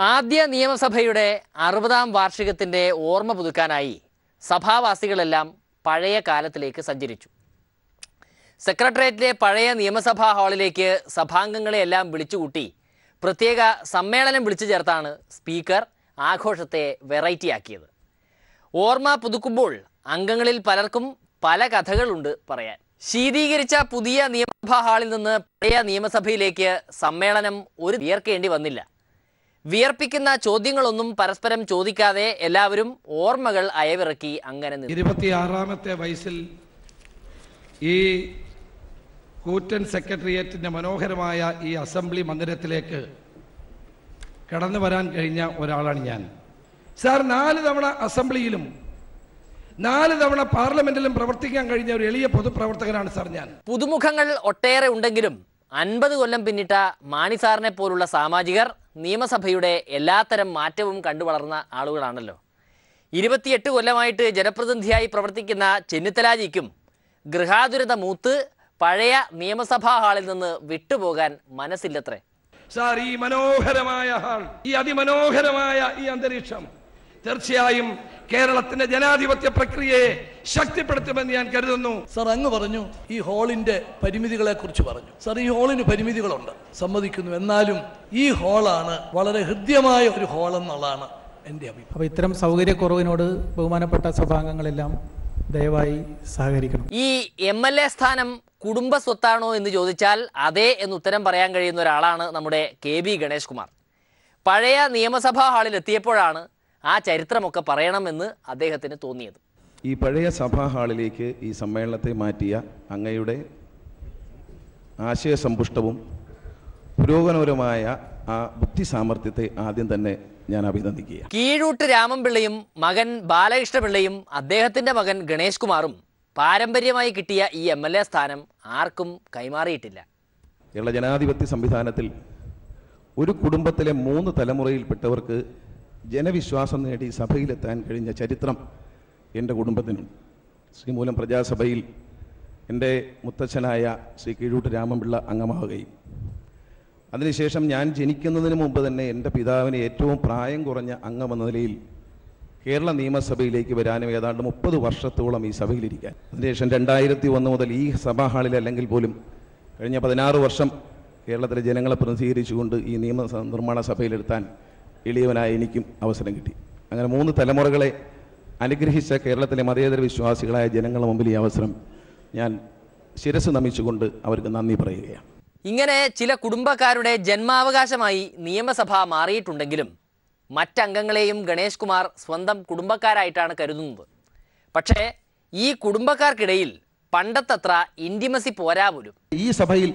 ആദ്യ നിയമസഭയുടെ 60ാം വാർഷികത്തിൻ്റെ ഓർമ്മ പുതുക്കാനായി സഭാവാസികളെല്ലാം പഴയ കാലത്തിലേക്ക് സഞ്ചരിച്ചു. സെക്രട്ടേറിയറ്റിലെ പഴയ നിയമസഭാ ഹാളിലേക്ക് സഭാംഗങ്ങളെയെല്ലാം വിളിച്ചുകൂട്ടി പ്രത്യേക സമ്മേളനം വിളിച്ചു ചേർത്താണ് സ്പീക്കർ ആഘോഷത്തെ വെറൈറ്റിയാക്കിയത്. ഓർമ്മ പുതുക്കുമ്പോൾ അംഗങ്ങളിൽ പലർക്കും പല കഥകളുണ്ട് പറയാൻ. ശീതീകരിച്ച പുതിയ നിയമസഭാ ഹാളിൽ നിന്ന് പഴയ നിയമസഭയിലേക്ക് സമ്മേളനം ഒരു വിയർക്കേണ്ടി വന്നില്ല. വിയർപ്പിക്കുന്ന ചോദ്യങ്ങളൊന്നും പരസ്പരം ചോദിക്കാതെ എല്ലാവരും ഓർമ്മകൾ അയവിറക്കി അങ്ങനെ 26ാമത്തെ വയസ്സിൽ ഈ കൂറ്റൻ സെക്രട്ടേറിയറ്റിൻ്റെ മനോഹരമായ ഈ അസംബ്ലി മന്ദിരത്തിലേക്ക് കടന്നു വരാൻ കഴിഞ്ഞ ഒരാളാണ് ഞാൻ. സാർ 4 തവണ അസംബ്ലിയിലും 4 തവണ പാർലമെന്റിലും പ്രവർത്തിക്കാൻ കഴിഞ്ഞ ഒരു എളിയ പൊതുപ്രവർത്തകനാണ് സാർ ഞാൻ. പുതുമുഖങ്ങൾ ഒട്ടേറെ ഉണ്ടെങ്കിലും 50 കൊല്ലം പിന്നിട്ട മാണി സാറിനെ പോലുള്ള സാമാജികർ നിയമസഭയുടെ എല്ലാത്തരം മാറ്റവും കണ്ടു വളർന്ന ആളുകളാണല്ലോ. 28 കൊല്ലമായിട്ട് ജനപ്രതിനിധിയായി പ്രവർത്തിക്കുന്ന ചെന്നിത്തലാജിക്കും ഗൃഹാതുരത മൂത്ത് പഴയ നിയമസഭാ ഹാളിൽ നിന്ന് വിട്ടുപോകാൻ മനസ്സില്ലത്രേ. സാർ, ഈ മനോഹരമായ ഹാൾ, ഈ അതിമനോഹരമായ ഈ അന്തരീക്ഷം തീർച്ചയായും കേരളത്തിന്റെ ജനാധിപത്യ പ്രക്രിയയെ ശക്തിപ്പെടുത്തുമെന്ന് ഞാൻ കരുതുന്നു. സാർ, അങ്ങ് പറഞ്ഞു ഈ ഹാളിന്റെ പരിമിതികളെ കുറിച്ച് പറഞ്ഞു. സാർ, ഈ ഹാളിന് പരിമിതികളുണ്ട്, സമ്മതിക്കുന്നു. എന്നാലും ഈ ഹാളാണ് വളരെ ഹൃദ്യമായ ഒരു ഹാൾ എന്നുള്ളതാണ് എൻ്റെ അഭിപ്രായം. അപ്പോൾ ഇത്തരം സൗകര്യക്കുറവിനോട് ബഹുമാനപ്പെട്ട സഭാംഗങ്ങളെല്ലാം ദയവായി സഹകരിക്കണം. ഈ MLA സ്ഥാനം കുടുംബ സ്വത്താണോ എന്ന് ചോദിച്ചാൽ അതെ എന്ന് ഉത്തരം പറയാൻ കഴിയുന്ന ഒരാളാണ് നമ്മുടെ KB ഗണേഷ് കുമാർ. പഴയ നിയമസഭാ ഹാളിൽ എത്തിയപ്പോഴാണ് ആ ചരിത്രമൊക്കെ പറയണമെന്ന് അദ്ദേഹത്തിന് തോന്നിയത്. ഈ പഴയ സഭാ ഹാളിലേക്ക് ഈ സമ്മേളനത്തെ മാറ്റിയ അങ്ങയുടെ ആശയസമ്പുഷ്ടവും പുരോഗമനപരമായ ആ ബുദ്ധി സാമർഥ്യത്തെ ആദ്യം തന്നെ ഞാൻ അഭിനന്ദിക്കുക. കീഴൂട്ട് രാമൻപിള്ളയും മകൻ ബാലകൃഷ്ണപിള്ളയും അദ്ദേഹത്തിൻ്റെ മകൻ ഗണേഷ് കുമാറും പാരമ്പര്യമായി കിട്ടിയ ഈ MLA സ്ഥാനം ആർക്കും കൈമാറിയിട്ടില്ല. കേരള ജനാധിപത്യ സംവിധാനത്തിൽ ഒരു കുടുംബത്തിലെ 3 തലമുറയിൽപ്പെട്ടവർക്ക് ജനവിശ്വാസം നേടി സഭയിലെത്താൻ കഴിഞ്ഞ ചരിത്രം എൻ്റെ കുടുംബത്തിനുണ്ട്. ശ്രീമൂലം പ്രജാസഭയിൽ എൻ്റെ മുത്തച്ഛനായ ശ്രീ കീഴൂട്ട് രാമൻപിള്ള അംഗമാവുകയും അതിനുശേഷം ഞാൻ ജനിക്കുന്നതിന് മുമ്പ് തന്നെ എൻ്റെ പിതാവിന് ഏറ്റവും പ്രായം കുറഞ്ഞ അംഗമെന്ന നിലയിൽ കേരള നിയമസഭയിലേക്ക് വരാനും ഏതാണ്ട് 30 വർഷത്തോളം ഈ സഭയിലിരിക്കാൻ, അതിനുശേഷം 2001 മുതൽ ഈ സഭാ ഹാളിൽ അല്ലെങ്കിൽ പോലും കഴിഞ്ഞ 16 വർഷം കേരളത്തിലെ ജനങ്ങളെ പ്രതിനിധീകരിച്ചുകൊണ്ട് ഈ നിർമ്മാണ സഭയിലെടുത്താൻ എളിയവനായ എനിക്കും അവസരം കിട്ടി. അങ്ങനെ 3 തലമുറകളെ അനുഗ്രഹിച്ച കേരളത്തിലെ മതേതര വിശ്വാസികളായ ജനങ്ങളുടെ മുമ്പിൽ ഈ അവസരം ഞാൻ ശിരസ് നമിച്ചുകൊണ്ട് അവർക്ക് നന്ദി പറയുകയാണ്. ഇങ്ങനെ ചില കുടുംബക്കാരുടെ ജന്മാവകാശമായി നിയമസഭ മാറിയിട്ടുണ്ടെങ്കിലും മറ്റംഗങ്ങളെയും ഗണേഷ് കുമാർ സ്വന്തം കുടുംബക്കാരായിട്ടാണ് കരുതുന്നത്. പക്ഷേ ഈ കുടുംബക്കാർക്കിടയിൽ പണ്ടത്തത്ര ഇൻറ്റിമസി പോരാ പോലും. ഈ സഭയിൽ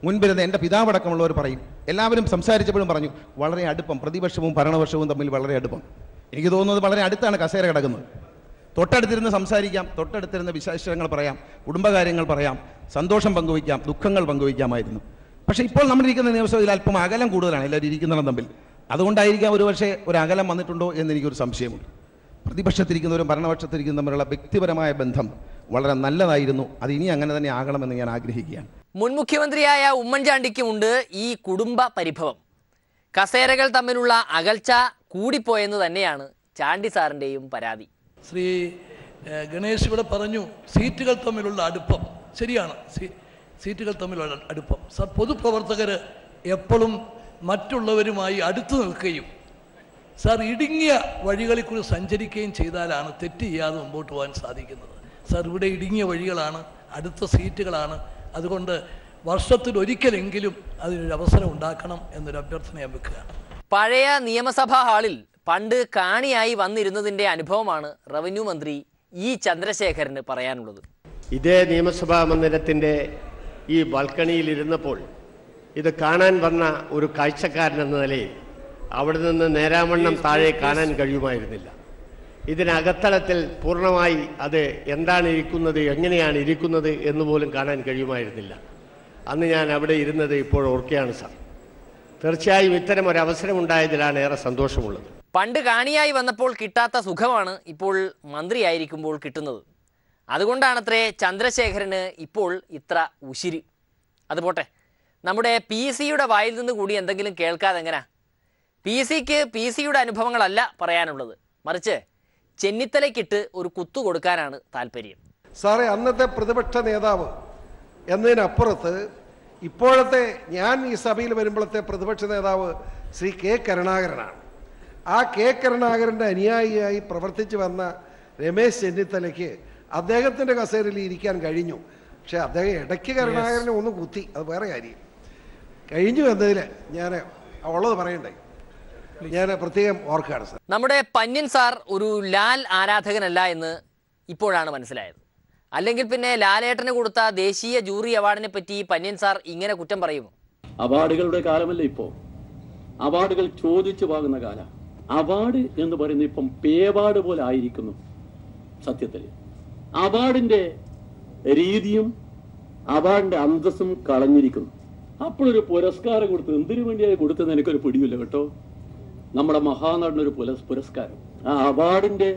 മുൻപിരുന്ന എൻ്റെ പിതാവടക്കമുള്ളവർ പറയും, എല്ലാവരും സംസാരിച്ചപ്പോഴും പറഞ്ഞു വളരെ അടുപ്പം, പ്രതിപക്ഷവും ഭരണപക്ഷവും തമ്മിൽ വളരെ അടുപ്പം. എനിക്ക് തോന്നുന്നത് വളരെ അടുത്താണ് കസേര കിടക്കുന്നത്. തൊട്ടടുത്തിരുന്ന് സംസാരിക്കാം, തൊട്ടടുത്തിരുന്ന് വിശേഷങ്ങൾ പറയാം, കുടുംബകാര്യങ്ങൾ പറയാം, സന്തോഷം പങ്കുവയ്ക്കാം, ദുഃഖങ്ങൾ പങ്കുവയ്ക്കാമായിരുന്നു. പക്ഷേ ഇപ്പോൾ നമ്മളിരിക്കുന്ന നിയമസഭയിൽ അല്പം അകലം കൂടുതലാണ് എല്ലാവരും ഇരിക്കുന്നവരും തമ്മിൽ. അതുകൊണ്ടായിരിക്കാം ഒരുപക്ഷെ ഒരു അകലം വന്നിട്ടുണ്ടോ എന്നെനിക്കൊരു സംശയമുണ്ട്. പ്രതിപക്ഷത്തിരിക്കുന്നവരും ഭരണപക്ഷത്തിരിക്കുന്നവരും തമ്മിലുള്ള വ്യക്തിപരമായ ബന്ധം വളരെ നല്ലതായിരുന്നു. അത് ഇനി അങ്ങനെ തന്നെ ആകണമെന്ന് ഞാൻ ആഗ്രഹിക്കുകയാണ്. മുൻ മുഖ്യമന്ത്രിയായ ഉമ്മൻചാണ്ടിക്കുമുണ്ട് ഈ കുടുംബ പരിഭവം. കസേരകൾ തമ്മിലുള്ള അകൽച്ച കൂടിപ്പോയെന്ന് തന്നെയാണ് ചാണ്ടി സാറിൻ്റെയും പരാതി. ശ്രീ ഗണേഷ് ഇവിടെ പറഞ്ഞു സീറ്റുകൾ തമ്മിലുള്ള അടുപ്പം. ശരിയാണ്, സീറ്റുകൾ തമ്മിലുള്ള അടുപ്പം. സാർ, പൊതുപ്രവർത്തകർ എപ്പോഴും മറ്റുള്ളവരുമായി അടുത്തു നിൽക്കുകയും സാർ ഇടുങ്ങിയ വഴികളിൽ കൂടി സഞ്ചരിക്കുകയും ചെയ്താലാണ് തെറ്റ് ചെയ്യാതെ മുമ്പോട്ട് പോകാൻ സാധിക്കുന്നത്. സാർ, ഇവിടെ ഇടുങ്ങിയ വഴികളാണ്, അടുത്ത സീറ്റുകളാണ്. അതുകൊണ്ട് വർഷത്തിൽ ഒരിക്കലെങ്കിലും അതിനൊരു അവസരം ഉണ്ടാക്കണം എന്നൊരു അഭ്യർത്ഥന ഞാൻ വെക്കുകയാണ്. പഴയ നിയമസഭാ ഹാളിൽ പണ്ട് കാണിയായി വന്നിരുന്നതിൻ്റെ അനുഭവമാണ് റവന്യൂ മന്ത്രി E ചന്ദ്രശേഖരന് പറയാനുള്ളത്. ഇതേ നിയമസഭാ മന്ദിരത്തിൻ്റെ ഈ ബാൽക്കണിയിലിരുന്നപ്പോൾ ഇത് കാണാൻ വന്ന ഒരു കാഴ്ചക്കാരനെന്ന നിലയിൽ അവിടെ നിന്ന് നേരാവണ്ണം താഴെ കാണാൻ കഴിയുമായിരുന്നില്ല. ഇതിനകത്തളത്തിൽ പൂർണ്ണമായി അത് എന്താണ് ഇരിക്കുന്നത്, എങ്ങനെയാണ് ഇരിക്കുന്നത് എന്ന് പോലും കാണാൻ കഴിയുമായിരുന്നില്ല. അന്ന് ഞാൻ അവിടെ ഇരുന്നത് ഇപ്പോൾ ഓർക്കുകയാണ് സാർ. തീർച്ചയായും ഇത്തരം ഒരു അവസരം ഉണ്ടായതിലാണ് ഏറെ സന്തോഷമുള്ളത്. പണ്ട് കാണിയായി വന്നപ്പോൾ കിട്ടാത്ത സുഖമാണ് ഇപ്പോൾ മന്ത്രിയായിരിക്കുമ്പോൾ കിട്ടുന്നത്. അതുകൊണ്ടാണത്രേ ചന്ദ്രശേഖരന് ഇപ്പോൾ ഇത്ര ഉശിര്. അതുപോട്ടെ, നമ്മുടെ PC യുടെ വായിൽ നിന്ന് കൂടി എന്തെങ്കിലും കേൾക്കാതെ എങ്ങനാ? PC-ക്ക് PC-യുടെ അനുഭവങ്ങളല്ല പറയാനുള്ളത്, മറിച്ച് ചെന്നിത്തലയ്ക്കിട്ട് ഒരു കുത്തു കൊടുക്കാനാണ് താല്പര്യം. സാറേ, അന്നത്തെ പ്രതിപക്ഷ നേതാവ് എന്നതിനപ്പുറത്ത് ഇപ്പോഴത്തെ ഞാൻ ഈ സഭയിൽ വരുമ്പോഴത്തെ പ്രതിപക്ഷ നേതാവ് ശ്രീ കെ കരുണാകരനാണ്. ആ കെ കരുണാകരൻ്റെ അനുയായിയായി പ്രവർത്തിച്ചു വന്ന രമേശ് ചെന്നിത്തലയ്ക്ക് അദ്ദേഹത്തിൻ്റെ കസേരയിൽ ഇരിക്കാൻ കഴിഞ്ഞു. പക്ഷെ അദ്ദേഹം ഇടയ്ക്ക് കരുണാകരനെ ഒന്ന് കുത്തി, അത് വേറെ കാര്യം. കഴിഞ്ഞു എന്നതിൽ ഞാൻ ഉള്ളത് പറയണ്ടേ, ഞാൻ പ്രത്യേകം ഓർക്കുകയാണ് സാർ. നമ്മുടെ പന്ന്യൻ സാർ ഒരു ലാൽ ആരാധകനല്ല എന്ന് ഇപ്പോഴാണ് മനസ്സിലായത്. അല്ലെങ്കിൽ പിന്നെ ലാലേട്ടന് കൊടുത്ത ദേശീയ ജൂറി അവാർഡിനെ പറ്റി പന്ന്യൻ സാർ ഇങ്ങനെ കുറ്റം പറയുമോ? അവാർഡുകളുടെ കാലമല്ല ഇപ്പോൾ, അവാർഡുകൾ ചോദിച്ചു വാങ്ങുന്ന കാലം. അവാർഡ് എന്ന് പറയുന്നത് ഇപ്പം പേവാർഡ് പോലെ ആയിരിക്കുന്നു. സത്യത്തിൽ അവാർഡിന്റെ രീതിയും അവാർഡിന്റെ അന്തസ്സും കളഞ്ഞിരിക്കുന്നു. അപ്പോഴൊരു പുരസ്കാരം കൊടുത്തു, എന്തിനു വേണ്ടിയായി കൊടുത്തതെന്ന് എനിക്കൊരു പിടിയില്ല കേട്ടോ. നമ്മുടെ മഹാനടനൊരു പുരസ്കാരം, ആ അവാർഡിന്റെ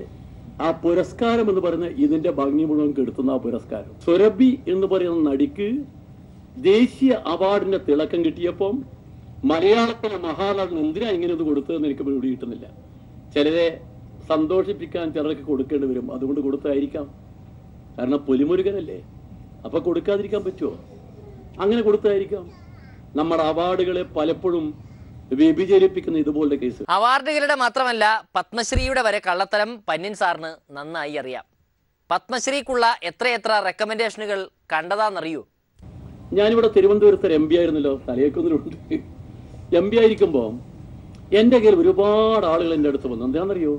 ആ പുരസ്കാരം എന്ന് പറയുന്ന ഇതിന്റെ ഭംഗി മുഴുവൻ കെടുത്തുന്ന ആ പുരസ്കാരം. സുരഭി എന്ന് പറയുന്ന നടിക്ക് ദേശീയ അവാർഡിന്റെ തിളക്കം കിട്ടിയപ്പം മലയാളത്തിലെ മഹാനടൻ എന്തിനാ ഇങ്ങനെ ഇത് കൊടുത്തതെന്ന് എനിക്ക് പിടി കിട്ടുന്നില്ല. ചിലരെ സന്തോഷിപ്പിക്കാൻ ചിലർക്ക് കൊടുക്കേണ്ടി വരും, അതുകൊണ്ട് കൊടുത്തായിരിക്കാം. കാരണം പൊലിമുരുകനല്ലേ, അപ്പൊ കൊടുക്കാതിരിക്കാൻ പറ്റുമോ? അങ്ങനെ കൊടുത്തായിരിക്കാം. നമ്മുടെ അവാർഡുകളെ പലപ്പോഴും വ്യഭിചരിപ്പിക്കുന്ന ഇതുപോലുള്ള കേസ്. അവാർഡുകളുടെ മാത്രമല്ല പത്മശ്രീയുടെ വരെ കള്ളത്തരം പന്ന്യൻ സാറിന് നന്നായി അറിയാം. പത്മശ്രീക്കുള്ള എത്രയെത്ര റെക്കമെൻഡേഷനുകൾ കണ്ടതാണെന്നറിയൂ? ഞാനിവിടെ തിരുവനന്തപുരത്ത് ഒരു MP ആയിരുന്നല്ലോ, തലയേക്കൊന്നിലുണ്ട്. MP ആയിരിക്കുമ്പോൾ എൻ്റെ കയ്യിൽ ഒരുപാട് ആളുകൾ എൻ്റെ അടുത്ത് വന്നു. എന്താണെന്നറിയോ?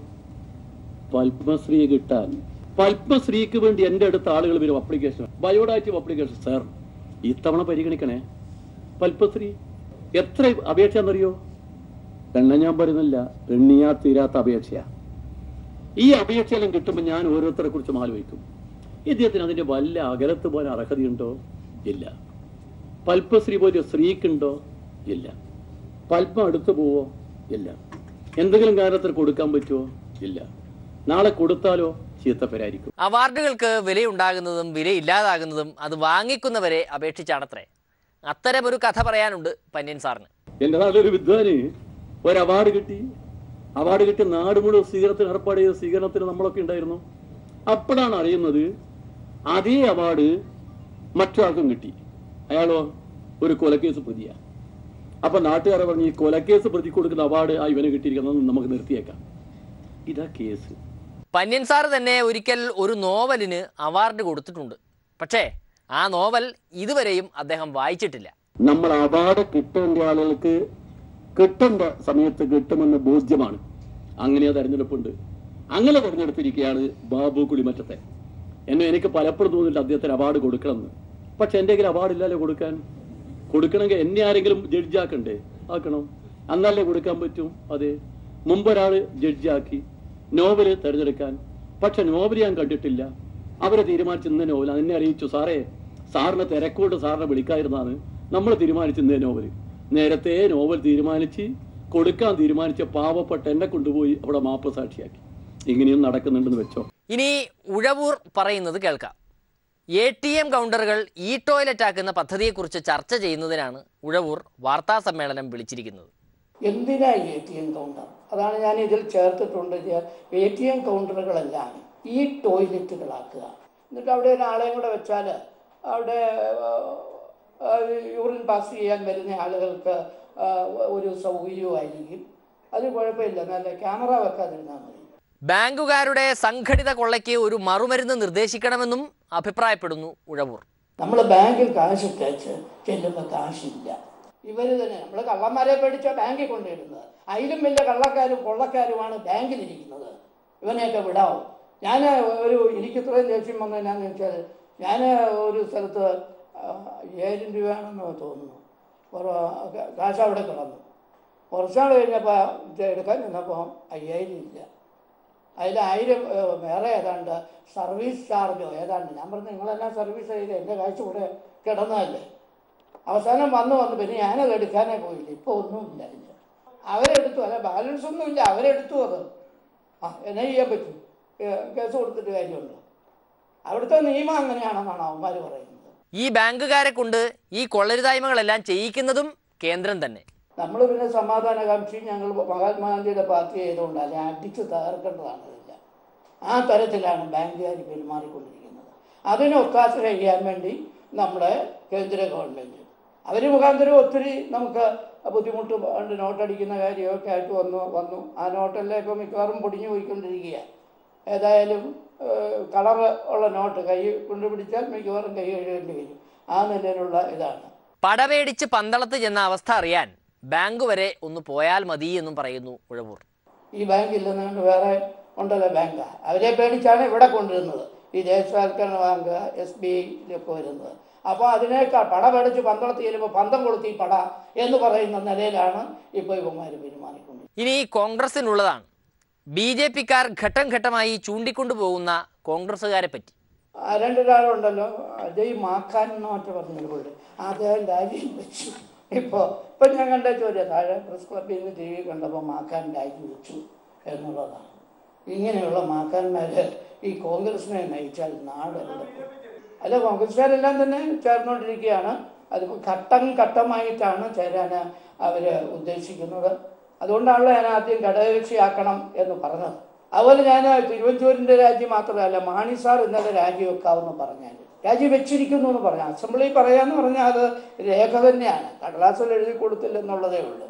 പത്മശ്രീ കിട്ടാൻ, പത്മശ്രീക്ക് വേണ്ടി എൻ്റെ അടുത്ത ആളുകൾ വരും. Application, ബയോഡാറ്റീവ് application. സാർ ഇത്തവണ പരിഗണിക്കണേ പത്മശ്രീ. എത്ര അപേക്ഷയാണെന്നറിയോ? ഞാൻ പറയുന്നില്ല, എണ്ണിയാ തീരാത്ത അപേക്ഷയാ. ഈ അപേക്ഷയെല്ലാം കിട്ടുമ്പോൾ ഞാൻ ഓരോരുത്തരെ കുറിച്ചും ആലോചിക്കും, ഇദ്ദേഹത്തിന് അതിന്റെ വല്ല അകലത്ത് പോകാൻ അർഹതയുണ്ടോ? ഇല്ല. പത്മശ്രീ പോലെ സ്ത്രീക്കുണ്ടോ? ഇല്ല. പത്മ അടുത്ത് പോവോ? ഇല്ല. എന്തെങ്കിലും കാരണത്തിന് കൊടുക്കാൻ പറ്റുമോ? ഇല്ല. നാളെ കൊടുത്താലോ ചീത്തപ്പേരായിരിക്കും. അവാർഡുകൾക്ക് വിലയുണ്ടാകുന്നതും വിലയില്ലാതാകുന്നതും അത് വാങ്ങിക്കുന്നവരെ അപേക്ഷിച്ചാണത്രേ. അത്തരമൊരു കഥ പറയാനുണ്ട് പന്ന്യൻ സാറിന്. എൻ്റെ നാട്ടിലൊരു വിദ്വാന് ഒരു അവാർഡ് കിട്ടി. അവാർഡ് കിട്ടി നാട് മുഴുവൻ സ്വീകരണത്തിന് ഏർപ്പാട് ചെയ്ത സ്വീകരണത്തിന് നമ്മളൊക്കെ ഉണ്ടായിരുന്നു. അപ്പോഴാണ് അറിയുന്നത് അതേ അവാർഡ് മറ്റൊരാൾക്കും കിട്ടി. അയാളോ ഒരു കൊലക്കേസ് പ്രതിയാണ്. അപ്പൊ നാട്ടുകാരെ പറഞ്ഞ് ഈ കൊലക്കേസ് പ്രതി കൊടുക്കുന്ന അവാർഡ് ആ ഇവന് കിട്ടിയിരിക്കുന്നത് നമുക്ക് നിർത്തിയേക്കാം. ഇതാ കേസ്. പന്ന്യൻ സാർ തന്നെ ഒരിക്കൽ ഒരു നോവലിന് അവാർഡ് കൊടുത്തിട്ടുണ്ട്. പക്ഷേ ആ നോവൽ ഇതുവരെയും അദ്ദേഹം വായിച്ചിട്ടില്ല. നമ്മൾ അവാർഡ് കിട്ടേണ്ട ആളുകൾക്ക് കിട്ടേണ്ട സമയത്ത് കിട്ടുമെന്ന് ബോധ്യമാണ്. അങ്ങനെ തെരഞ്ഞെടുപ്പുണ്ട്. അങ്ങനെ തെരഞ്ഞെടുത്തിരിക്കുകയാണ് ബാബു കുളിമറ്റത്തെ. എനിക്ക് പലപ്പോഴും തോന്നിയിട്ട് അദ്ദേഹത്തിന് അവാർഡ് കൊടുക്കണമെന്ന്. പക്ഷെ എൻ്റെ കയ്യിൽ അവാർഡ് ഇല്ലല്ലോ കൊടുക്കാൻ. കൊടുക്കണമെങ്കിൽ എന്നെ ആരെങ്കിലും ജഡ്ജാക്കണ്ടേ? ആക്കണം, എന്നല്ലേ കൊടുക്കാൻ പറ്റും. അതെ, മുമ്പൊരാൾ ജഡ്ജാക്കി നോവല് തിരഞ്ഞെടുക്കാൻ. പക്ഷെ നോവൽ ഞാൻ കണ്ടിട്ടില്ല. അവരെ തീരുമാനിച്ച ഇന്ന നോവൽ എന്നെ അറിയിച്ചു. സാറേ, സാറിന് തിരക്കോട്ട് സാറിനെ വിളിക്കാതിരുന്നാണ് നമ്മൾ തീരുമാനിച്ച ഇന്നേ നോവൽ. നേരത്തെ നോവൽ തീരുമാനിച്ച് കൊടുക്കാൻ തീരുമാനിച്ച പാവപ്പെട്ട എന്നെ കൊണ്ടുപോയി അവിടെ മാപ്പ് സാക്ഷിയാക്കി. ഇങ്ങനെയും നടക്കുന്നുണ്ടെന്ന് വെച്ചോ. ഇനി ഉഴവൂർ പറയുന്നത് കേൾക്കാം. ATM കൗണ്ടറുകൾ ടോയ്ലറ്റ് ആക്കുന്ന പദ്ധതിയെക്കുറിച്ച് ചർച്ച ചെയ്യുന്നതിനാണ് ഉഴവൂർ വാർത്താ സമ്മേളനം വിളിച്ചിരിക്കുന്നത്. എന്തിനാ ATM കൗണ്ടർ? അതാണ് ഞാൻ ഇതിൽ ചേർത്തിട്ടുണ്ട്. ATM കൗണ്ടറുകളെല്ലാം ടോയ്ലറ്റുകളാക്കുക. എന്നിട്ട് അവിടെ ഒരാളെയും കൂടെ വെച്ചാൽ അവിടെ യൂറിൻ പാസ് ചെയ്യാൻ വരുന്ന ആളുകൾക്ക് ഒരു സൗകര്യമായിരിക്കും. അത് കുഴപ്പമില്ല, നല്ല ക്യാമറ വെക്കാതിരുന്നാൽ മതി. ബാങ്കുകാരുടെ സംഘടിത കൊള്ളയ്ക്ക് ഒരു മറുമരുന്ന് നിർദ്ദേശിക്കണമെന്നും അഭിപ്രായപ്പെടുന്നു ഉഴവൂർ. നമ്മൾ ബാങ്കിൽ കാശ് ഇട്ടേച്ച് ചെല്ലുമ്പോൾ കാശില്ല. ഇവർ തന്നെ നമ്മൾ കള്ളന്മാരെ പേടിച്ച ബാങ്കിൽ കൊണ്ടിടുന്നത്. അതിലും വലിയ കള്ളക്കാരും കൊള്ളക്കാരുമാണ് ബാങ്കിലിരിക്കുന്നത്. ഇവനെയൊക്കെ വിടാവും. എനിക്ക് ഇത്രയും ദേഷ്യം വന്നതെന്നാന്ന് വെച്ചാൽ, ഞാൻ ഒരു സ്ഥലത്ത് 5000 രൂപയാണെന്ന് തോന്നുന്നു കാശ് അവിടെ കിടന്നു. കുറച്ചാൾ കഴിഞ്ഞപ്പോൾ എടുക്കാൻ നിന്നപ്പോൾ 5000 ഇല്ല. അതിൽ 1000 വേറെ ഏതാണ്ട് സർവീസ് ചാർജോ ഏതാണ്ട്. ഞാൻ പറഞ്ഞു, നിങ്ങളെല്ലാം സർവീസ് ചെയ്ത് എൻ്റെ കാശ് കൂടെ കിടന്നതല്ലേ. അവസാനം വന്ന് പിന്നെ ഞാനത് എടുക്കാനേ പോയില്ല. ഇപ്പോൾ ഒന്നുമില്ല. അവരെടുത്തു, അല്ല ബാലൻസ് ഒന്നുമില്ല, അവരെടുത്തു. അത് എന്നാ ചെയ്യാൻ പറ്റും? കേസ് കൊടുത്തിട്ട് കാര്യമുണ്ടോ? അവിടുത്തെ നിയമം അങ്ങനെയാണെന്നാണ് അവന്മാർ പറയുന്നത്. ഈ ബാങ്കുകാരെ കൊണ്ട് ഈ കൊള്ളരുതായ്മകളെല്ലാം ചെയ്യിക്കുന്നതും കേന്ദ്രം തന്നെ. നമ്മൾ പിന്നെ സമാധാനകാംക്ഷി ഞങ്ങൾ മഹാത്മാഗാന്ധിയുടെ പാർട്ടി ചെയ്തുകൊണ്ടല്ല അടിച്ച് തകർക്കേണ്ടതാണ് ഇതെല്ലാം. ആ തരത്തിലാണ് ബാങ്കുകാർ പെരുമാറിക്കൊണ്ടിരിക്കുന്നത്. അതിന് ഒത്താശ ചെയ്യാൻ വേണ്ടി നമ്മുടെ കേന്ദ്ര ഗവൺമെൻറ് അവർ മുഖാന്തരം ഒത്തിരി നമുക്ക് ബുദ്ധിമുട്ട് കൊണ്ട് നോട്ടടിക്കുന്ന കാര്യമൊക്കെ ആയിട്ട് വന്നു. ആ നോട്ടെല്ലാം ഇപ്പോൾ മിക്കവാറും പൊടിഞ്ഞു പോയിക്കൊണ്ടിരിക്കുക. ഏതായാലും കളറ് ഉള്ള നോട്ട് കൈ കൊണ്ടുപിടിച്ചാൽ മിക്കവാറും കൈ കഴുകേണ്ടി വരും. ആ നിലയിലുള്ള ഇതാണ്. പടപേടിച്ച് പന്തളത്ത് ചെന്ന അവസ്ഥ അറിയാൻ ബാങ്ക് വരെ ഒന്ന് പോയാൽ മതി എന്നും പറയുന്നു ഉഴവൂർ. ഈ ബാങ്ക് ഇല്ലെന്നുകൊണ്ട് വേറെ ഉണ്ടല്ലോ ബാങ്കാ. അവരെ പേടിച്ചാണ് ഇവിടെ കൊണ്ടുവരുന്നത്. ഈ ദേശസാൽക്കരണ ബാങ്ക്, SBIയിലൊക്കെ വരുന്നത്. അപ്പോൾ അതിനേക്കാൾ പട പേടിച്ച് പന്തളത്ത് ചെല്ലുമ്പോൾ പന്തം കൊളുത്തി പട എന്ന് പറയുന്ന നിലയിലാണ് ഇപ്പോൾ ഇവന്മാർ പെരുമാറിക്കൊണ്ടത്. ഇനി കോൺഗ്രസിനുള്ളതാണ്. BJPക്കാർ ഘട്ടം ഘട്ടമായി ചൂണ്ടിക്കൊണ്ടുപോകുന്ന കോൺഗ്രസ്സുകാരെ പറ്റി. രണ്ടൊരാളുണ്ടല്ലോ, അജയ് മാക്കാൻ എന്നൊക്കെ പറഞ്ഞുകൊണ്ട് അദ്ദേഹം രാജ്യം വെച്ചു. ഇപ്പം ഞാൻ കണ്ട ചോദ്യം താഴെ പ്രസ് ക്ലബ്ബിൽ നിന്ന് TV കണ്ടപ്പോൾ മാക്കാൻ രാജ്യം വെച്ചു എന്നുള്ളതാണ്. ഇങ്ങനെയുള്ള മാക്കാന്മാർ ഈ കോൺഗ്രസിനെ നയിച്ചാൽ നാടെല്ലാം അല്ല, കോൺഗ്രസ്സുകാരെല്ലാം തന്നെ ചേർന്നുകൊണ്ടിരിക്കുകയാണ്. അതിപ്പോൾ ഘട്ടമായിട്ടാണ് ചേരാൻ അവർ ഉദ്ദേശിക്കുന്നത്. അതുകൊണ്ടാണല്ലോ ഞാൻ ആദ്യം ഘടകകക്ഷിയാക്കണം എന്ന് പറഞ്ഞത്. അതുപോലെ ഞാൻ തിരുവഞ്ചൂരിൻ്റെ രാജി മാത്രമല്ല, മാണി സാർ ഇന്നലെ രാജിവെക്കാമെന്ന് പറഞ്ഞാൽ രാജിവെച്ചിരിക്കുന്നു എന്ന് പറഞ്ഞു. അസംബ്ലി പറയാമെന്ന് പറഞ്ഞാൽ അത് രേഖ തന്നെയാണ്, കടലാസിൽ എഴുതി കൊടുത്തില്ലെന്നുള്ളതേ ഉള്ളൂ.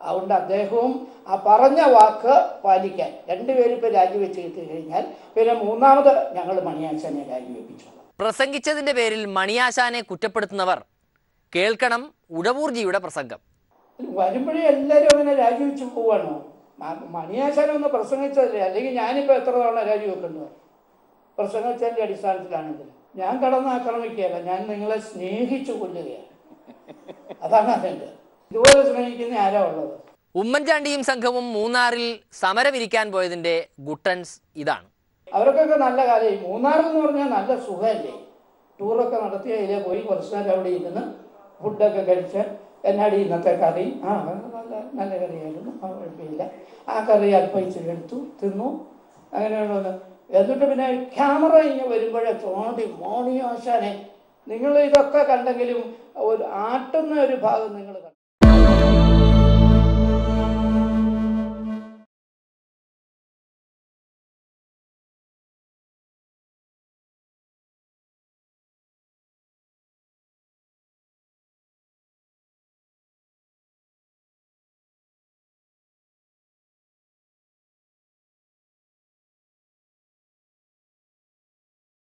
അതുകൊണ്ട് അദ്ദേഹവും ആ പറഞ്ഞ വാക്ക് പാലിക്കാൻ രണ്ടുപേരും ഇപ്പോൾ രാജിവെച്ച് കിട്ടി കഴിഞ്ഞാൽ പിന്നെ മൂന്നാമത് ഞങ്ങൾ മണിയാശാനെ രാജിവെപ്പിച്ചോളാം. പ്രസംഗിച്ചതിന്റെ പേരിൽ മണിയാശാനെ കുറ്റപ്പെടുത്തുന്നവർ കേൾക്കണം ഉഴവൂർജിയുടെ പ്രസംഗം. വരുമ്പോഴേ എല്ലാവരും അങ്ങനെ രാജിവെച്ച് പോവാണോ? മണിയാശാനൊന്ന് പ്രസംഗിച്ചതല്ലേ? അല്ലെങ്കിൽ ഞാനിപ്പോൾ എത്ര തവണ രാജിവെക്കേണ്ടത്? പ്രസംഗിച്ചതിൻ്റെ അടിസ്ഥാനത്തിലാണെങ്കിൽ ഞാൻ കടന്നാക്രമിക്കുകയല്ല, ഞാൻ നിങ്ങളെ സ്നേഹിച്ചു കൊല്ലുകയാണ്. അതാണ് അതിൻ്റെ. ഇതുപോലെ സ്നേഹിക്കുന്ന ആരാ ഉള്ളത്? ഉമ്മൻചാണ്ടിയും സംഘവും മൂന്നാറിൽ സമരമിരിക്കാൻ പോയതിന്റെ ഗുട്ടൻസ് ഇതാണ്. അവർക്കൊക്കെ നല്ല കാര്യം. മൂന്നാറിൽ എന്ന് പറഞ്ഞാൽ നല്ല സുഖമല്ലേ? ടൂറൊക്കെ നടത്തി അതിലെ പോയി കുറച്ച് നേരം അവിടെ ഇരുന്ന് ഫുഡൊക്കെ കഴിച്ച് എന്നാടി ഇന്നത്തെ കറി നല്ല കറിയായിരുന്നു, കുഴപ്പമില്ല. ആ കറി അല്പം ഇച്ചിരി എടുത്തു തിന്നു, അങ്ങനെയുള്ളത്. എന്നിട്ട് പിന്നെ ക്യാമറ ഇങ്ങനെ വരുമ്പോഴേ തോണ്ടി മോണിയാശാനെ നിങ്ങൾ ഇതൊക്കെ കണ്ടെങ്കിലും ഒരു ആട്ടുന്ന ഒരു ഭാഗം നിങ്ങൾ